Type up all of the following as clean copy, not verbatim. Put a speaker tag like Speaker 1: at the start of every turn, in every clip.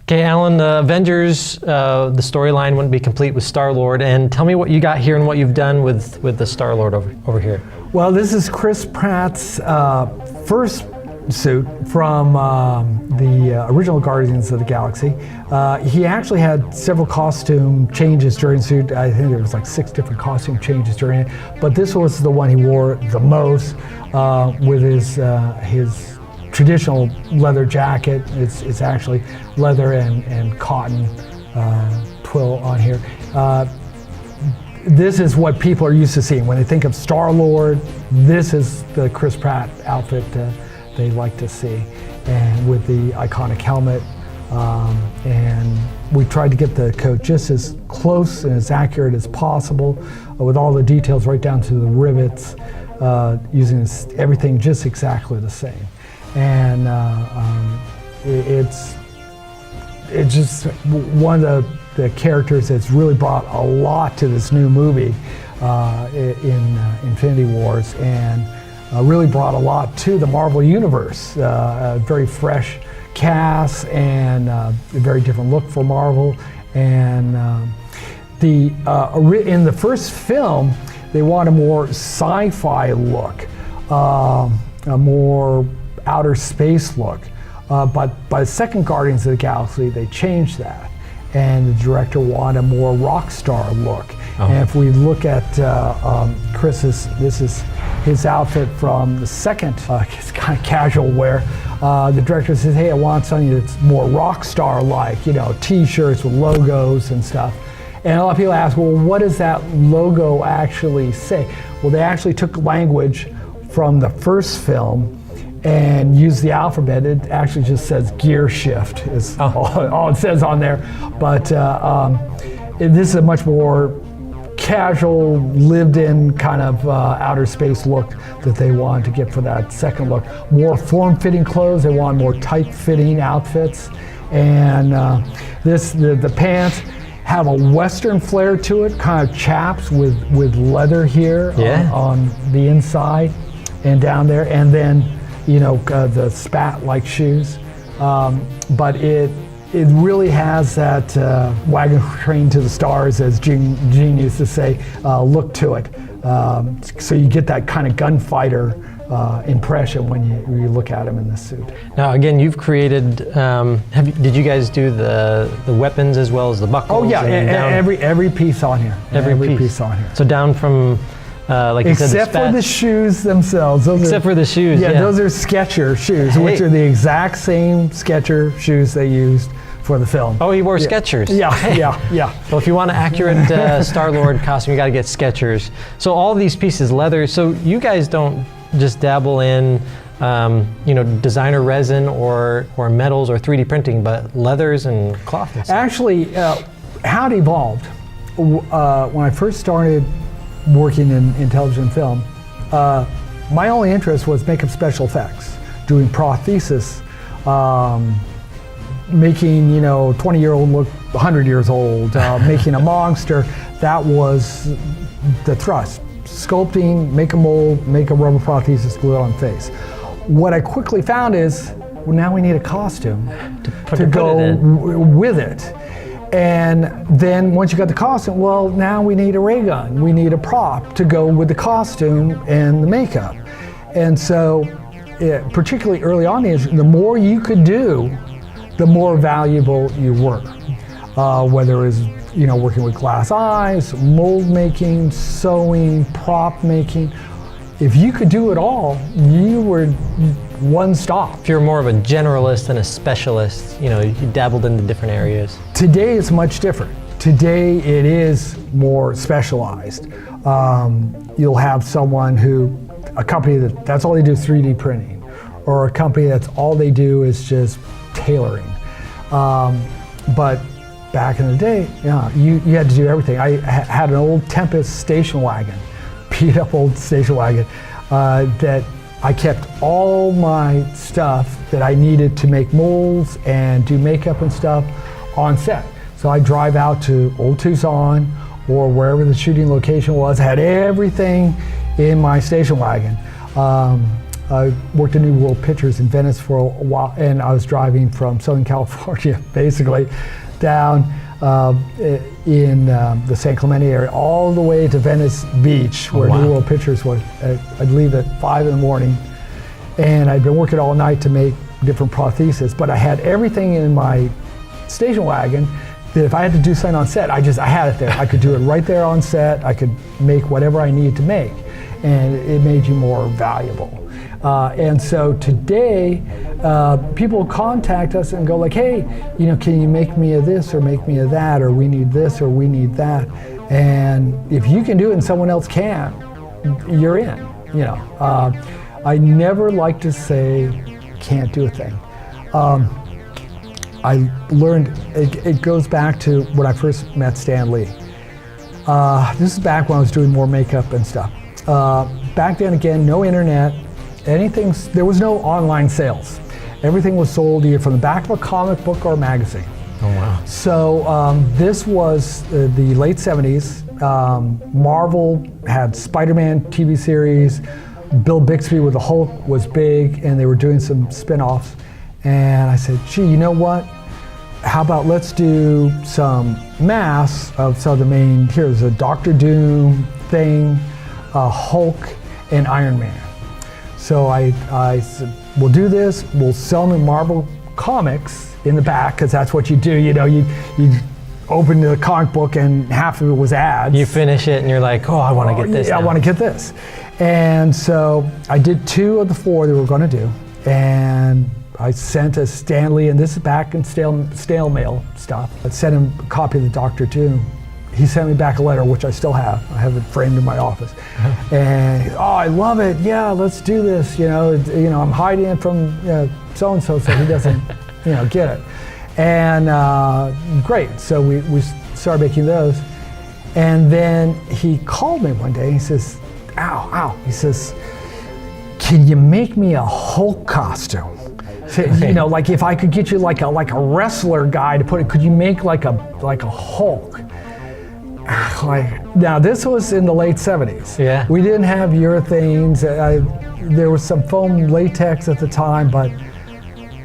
Speaker 1: Okay, Allan, Avengers, the storyline wouldn't be complete with Star-Lord, and tell me what you got here and what you've done with the Star-Lord over here.
Speaker 2: Well, this is Chris Pratt's first suit from the original Guardians of the Galaxy. He actually had several costume changes during the suit. I think there was like 6 different costume changes during it, but this was the one he wore the most with his traditional leather jacket. It's actually leather and cotton twill on here. This is what people are used to seeing. When they think of Star-Lord, this is the Chris Pratt outfit they like to see, and with the iconic helmet. And we tried to get the coat just as close and as accurate as possible, with all the details right down to the rivets, using everything just exactly the same. And it's just one of the characters that's really brought a lot to this new movie in Infinity Wars, and really brought a lot to the Marvel Universe. A very fresh cast and a very different look for Marvel. And in the first film, they want a more sci-fi look, a more outer space look. But by the second Guardians of the Galaxy, they changed that. And the director wanted a more rock star look. Oh. And if we look at Chris's, this is his outfit from the second, it's kind of casual wear. The director says, hey, I want something that's more rock star like, you know, t-shirts with logos and stuff. And a lot of people ask, well, what does that logo actually say? Well, they actually took language from the first film and use the alphabet. It actually just says gear shift is all it says on there. But this is a much more casual, lived-in kind of outer space look that they wanted to get for that second look. More form-fitting clothes. They want more tight-fitting outfits. And the pants have a Western flair to it, kind of chaps with leather here on the inside and down there. And then you know, the spat-like shoes, but it really has that wagon train to the stars, as Gene used to say, look to it. So you get that kind of gunfighter impression when you look at him in this suit.
Speaker 1: Now, again, you've created. Did you guys do the weapons as well as the buckles?
Speaker 2: Oh yeah, every piece on here. Every piece on here.
Speaker 1: So down from. Like
Speaker 2: except
Speaker 1: you said,
Speaker 2: for the shoes themselves.
Speaker 1: For the shoes, yeah.
Speaker 2: Those are Skechers shoes, which are the exact same Skechers shoes they used for the film.
Speaker 1: Oh, he wore Skechers.
Speaker 2: Yeah.
Speaker 1: Well, if you want an accurate Star-Lord costume, you got to get Skechers. So all these pieces, leather. So you guys don't just dabble in, designer resin or metals or 3D printing, but leathers and cloth and stuff.
Speaker 2: Actually, how it evolved. When I first started working in television and film, my only interest was making special effects, doing prosthesis, making 20-year-old look 100 years old, making a monster. That was the thrust. Sculpting, make a mold, make a rubber prosthesis, glue it on face. What I quickly found is, well, now we need a costume to go with it. And then once you got the costume, well, now we need a ray gun. We need a prop to go with the costume and the makeup. And so, particularly early on, the more you could do, the more valuable you were. Whether it was, working with glass eyes, mold making, sewing, prop making. If you could do it all, you were one stop.
Speaker 1: If you're more of a generalist than a specialist, you dabbled into different areas.
Speaker 2: Today it's much different. Today it is more specialized. You'll have someone a company that's all they do is 3D printing, or a company that's all they do is just tailoring. But back in the day, you had to do everything. I had an old Tempest station wagon, beat up old station wagon, that I kept all my stuff that I needed to make molds and do makeup and stuff on set. So I drive out to Old Tucson or wherever the shooting location was, had everything in my station wagon. I worked at New World Pictures in Venice for a while, and I was driving from Southern California, basically, down in the San Clemente area, all the way to Venice Beach, where New World Pictures was. I'd leave at 5 in the morning, and I'd been working all night to make different prostheses, but I had everything in my station wagon that if I had to do something on set, I had it there. I could do it right there on set. I could make whatever I needed to make, and it made you more valuable. And so today, people contact us and go like, hey, can you make me a this or make me a that, or we need this or we need that. And if you can do it and someone else can, you're in. I never like to say can't do a thing. I learned, it goes back to when I first met Stan Lee. This is back when I was doing more makeup and stuff. Back then, again, no internet. There was no online sales. Everything was sold either from the back of a comic book or a magazine.
Speaker 1: Oh, wow.
Speaker 2: So this was the late 70s. Marvel had Spider-Man TV series. Bill Bixby with the Hulk was big, and they were doing some spin-offs. And I said, gee, you know what? How about let's do some masks of some of the main heroes, a Doctor Doom, Thing, Hulk, and Iron Man. So I said, we'll do this, we'll sell them in Marvel Comics in the back, because that's what you do, you open the comic book and half of it was ads.
Speaker 1: You finish it and you're like, oh, I want to get this.
Speaker 2: Yeah, I want to get this. And so I did 2 of the 4 they were going to do, and I sent a Stan Lee, and this is back in stale mail stuff. I sent him a copy of the Doctor Doom. He sent me back a letter, which I still have. I have it framed in my office. And I love it. Yeah, let's do this. I'm hiding it from so-and-so, so he doesn't, get it. And great. So we started making those. And then he called me one day. He says, ow. He says, can you make me a Hulk costume? So, like if I could get you like a wrestler guy to put it, could you make like a Hulk? Now this was in the late 70s.
Speaker 1: Yeah.
Speaker 2: We didn't have urethanes. There was some foam latex at the time, but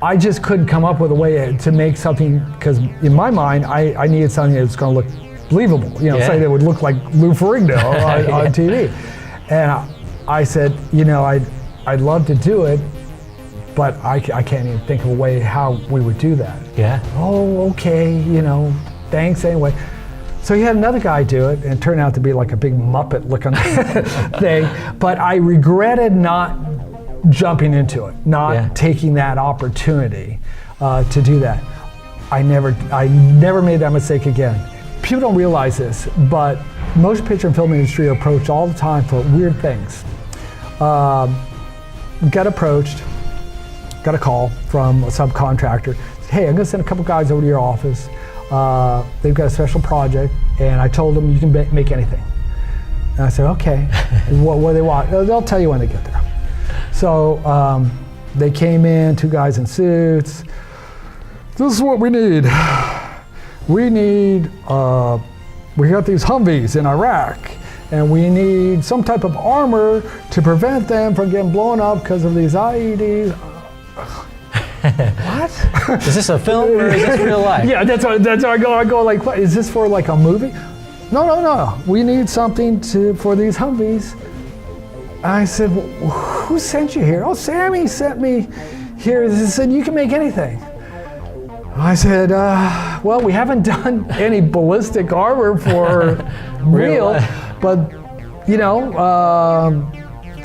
Speaker 2: I just couldn't come up with a way to make something, because in my mind, I needed something that was going to look believable. Something that would look like Lou Ferrigno on TV. And I said, I'd love to do it, but I can't even think of a way how we would do that.
Speaker 1: Yeah.
Speaker 2: Oh, okay, thanks anyway. So he had another guy do it, and it turned out to be like a big Muppet looking thing. But I regretted not jumping into it, not taking that opportunity to do that. I never made that mistake again. People don't realize this, but motion picture and film industry are approached all the time for weird things. Got approached, got a call from a subcontractor. Hey, I'm going to send a couple guys over to your office. They've got a special project, and I told them you can make anything. And I said, okay, what do they want? They'll tell you when they get there. So they came in, 2 guys in suits. This is what we need. We got these Humvees in Iraq, and we need some type of armor to prevent them from getting blown up because of these IEDs. What?
Speaker 1: Is this a film or is this real life?
Speaker 2: Yeah, that's what I go like, what, is this for like a movie? No. We need something for these Humvees. I said, well, who sent you here? Oh, Sammy sent me here. He said, you can make anything. I said, well, we haven't done any ballistic armor for real, but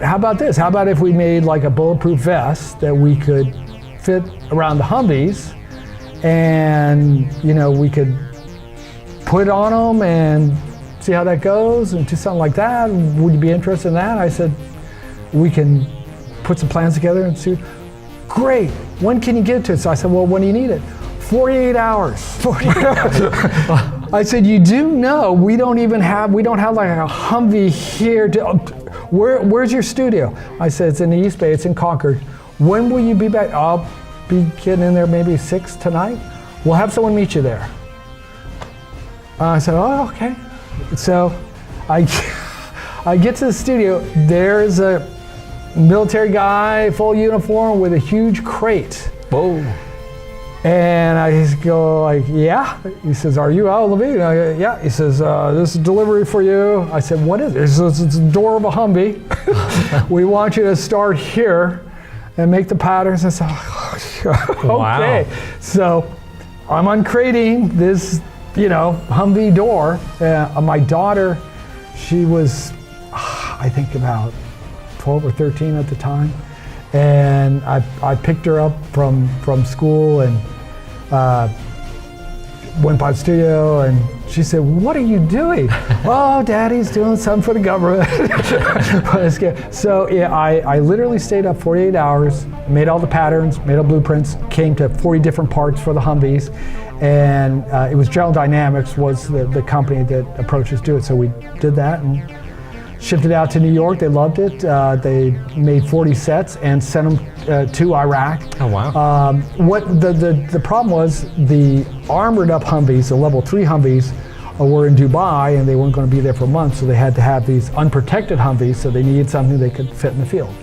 Speaker 2: how about this? How about if we made like a bulletproof vest that we could fit around the Humvees, and we could put it on them and see how that goes and do something like that. Would you be interested in that? I said, we can put some plans together and see. Great. When can you get it to us? So I said, well, when do you need it? 48 hours. 48 hours. I said, you do know we don't have like a Humvee here. Where's your studio? I said, it's in the East Bay, it's in Concord. When will you be back? I'll be getting in there maybe 6 tonight. We'll have someone meet you there. I said, oh, okay. So I get to the studio. There's a military guy, full uniform with a huge crate.
Speaker 1: Whoa.
Speaker 2: And I just go like, yeah. He says, are you Allan Lavigne? I go, yeah. He says, this is delivery for you. I said, what is it? He says, it's the door of a Humvee. We want you to start here and make the patterns. I said, okay.
Speaker 1: Wow.
Speaker 2: So I'm uncrating this, Humvee door. My daughter, she was, I think about 12 or 13 at the time. And I picked her up from school and went by the studio, and she said, what are you doing? Oh, Daddy's doing something for the government. So yeah, I literally stayed up 48 hours, made all the patterns, made all blueprints, came to 40 different parts for the Humvees, and it was General Dynamics was the company that approached us to do it. So we did that and shipped it out to New York. They loved it. They made 40 sets and sent them to Iraq.
Speaker 1: Oh, wow.
Speaker 2: What the problem was, the armored up Humvees, the level 3 Humvees, were in Dubai, and they weren't going to be there for months, so they had to have these unprotected Humvees, so they needed something they could fit in the field.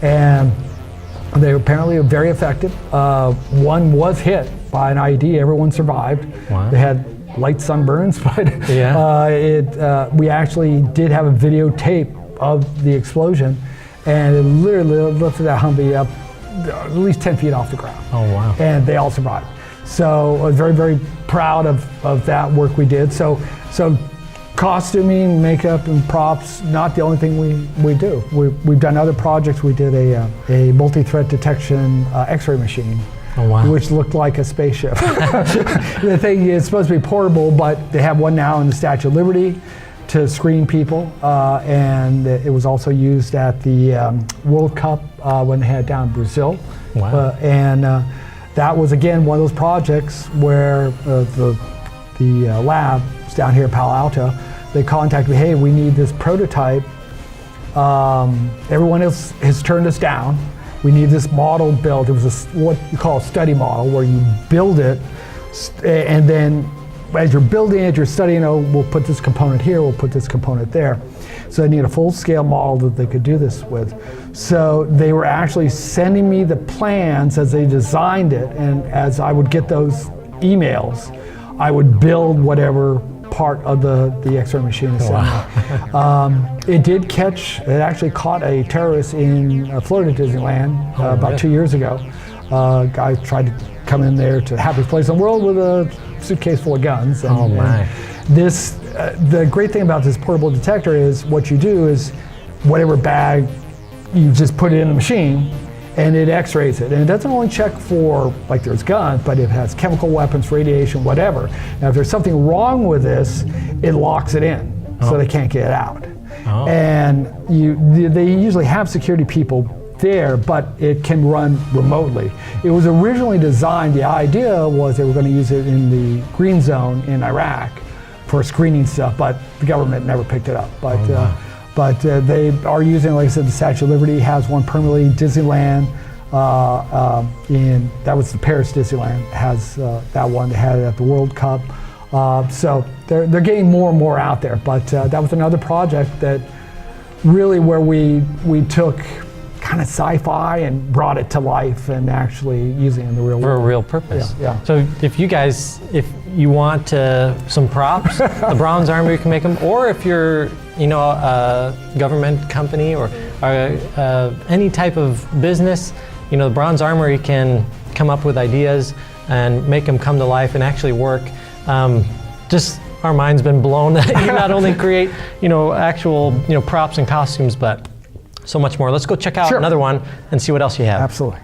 Speaker 2: And they were apparently very effective. One was hit by an IED. Everyone survived.
Speaker 1: Wow.
Speaker 2: They had light sunburns, but
Speaker 1: yeah.
Speaker 2: We actually did have a videotape of the explosion, and it literally lifted that Humvee up at least 10 feet off the ground.
Speaker 1: Oh, wow.
Speaker 2: And they all survived. So I was very, very proud of that work we did. So costuming, makeup, and props, not the only thing we do. We've done other projects. We did a multi-threat detection X-ray machine.
Speaker 1: Oh, wow.
Speaker 2: Which looked like a spaceship. The thing is supposed to be portable, but they have one now in the Statue of Liberty to screen people, and it was also used at the World Cup when they had it down in Brazil.
Speaker 1: Wow.
Speaker 2: And that was, again, one of those projects where the lab was down here in Palo Alto. They contacted me, hey, we need this prototype. Everyone else has turned us down. We need this model built. It was what you call a study model, where you build it, and then as you're building it, you're studying, we'll put this component here, we'll put this component there. So they need a full-scale model that they could do this with. So they were actually sending me the plans as they designed it, and as I would get those emails, I would build whatever part of the X-ray machine assembly. Wow. It did catch, it actually caught a terrorist in Florida Disneyland about 2 years ago. A guy tried to come in there to happiest place in the world with a suitcase full of guns. And,
Speaker 1: oh my.
Speaker 2: And the great thing about this portable detector is what you do is whatever bag, you just put it in the machine and it x-rays it. And it doesn't only check for, like, there's guns, but it has chemical weapons, radiation, whatever. Now if there's something wrong with this, it locks it in so they can't get it out. Oh. And they usually have security people there, but it can run remotely. It was originally designed, the idea was they were going to use it in the green zone in Iraq for screening stuff, but the government never picked it up. But but they are using, like I said, the Statue of Liberty has one permanently. Disneyland, that was the Paris Disneyland, has that one. They had it at the World Cup. So they're getting more and more out there. But that was another project that really where we took kind of sci-fi and brought it to life and actually using it in the real world.
Speaker 1: For a real purpose.
Speaker 2: Yeah.
Speaker 1: So if you want some props, the Bronze Armory can make them, or if you're a government company or any type of business, the Bronze Armory can come up with ideas and make them come to life and actually work. Just our mind's been blown that you not only create actual props and costumes, but so much more. Let's go check out another one and see what else you have.
Speaker 2: Absolutely.